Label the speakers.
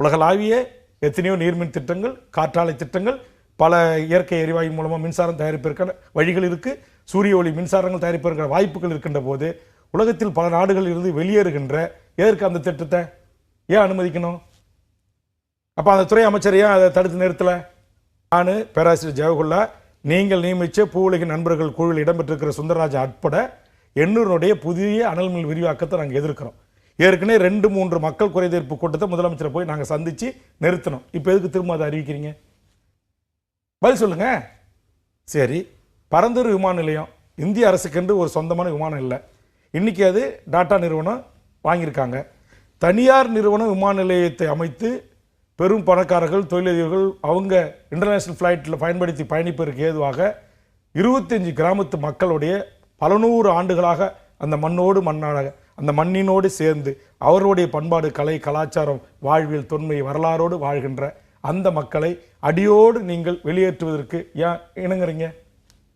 Speaker 1: உலகளாவிய எத்தனையோ நீர்மின் திட்டங்கள், காற்றாலை திட்டங்கள், பல இயற்கை எரிவாயு மூலமாக மின்சாரம் தயாரிப்பதற்கான வழிகள் இருக்குது. சூரிய ஒளி மின்சாரங்கள் தயாரிப்பதற்கான வாய்ப்புகள் இருக்கின்ற போது உலகத்தில் பல நாடுகளில் இருந்து வெளியேறுகின்ற எதற்கு அந்த திட்டத்தை ஏன் அனுமதிக்கணும்? அப்போ அந்த துறை அமைச்சர் ஏன் அதை தடுத்து நிறுத்தலை? நான் பேராசிரியர் ஜெயகுல்லா, நீங்கள் நியமித்த பூவுலகின் நண்பர்கள் குழுவில் இடம்பெற்றிருக்கிற சுந்தரராஜ் உட்பட 800 புதிய அனல் மின் விரிவாக்கத்தை நாங்கள் எதிர்க்கிறோம். ஏற்கனவே 2-3 மக்கள் குறைதீர்ப்பு கூட்டத்தை முதலமைச்சரை போய் நாங்கள் சந்தித்து நிறுத்தினோம். இப்போ எதுக்கு திரும்ப அதை அறிவிக்கிறீங்க? பதில் சொல்லுங்க. சரி, பரந்தூர் விமான நிலையம் இந்திய அரசுக்கென்று ஒரு சொந்தமான விமானம் இல்லை. இன்றைக்கி அது டாடா நிறுவனம் வாங்கியிருக்காங்க. தனியார் நிறுவனம் விமான நிலையத்தை அமைத்து பெரும் பணக்காரர்கள், தொழிலதிபர்கள் அவங்க இன்டர்நேஷ்னல் ஃப்ளைட்டில் பயன்படுத்தி பயணிப்பதற்கு ஏதுவாக 25 கிராமத்து மக்களுடைய பல நூறு ஆண்டுகளாக அந்த மண்ணோடு மண்ணாக அந்த மண்ணினோடு சேர்ந்து அவர்களுடைய பண்பாடு, கலை, கலாச்சாரம், வாழ்வியல், தொன்மை, வரலாறோடு வாழ்கின்ற அந்த மக்களை அடியோடு நீங்கள் வெளியேற்றுவதற்கு ஏன் இணங்குறீங்க?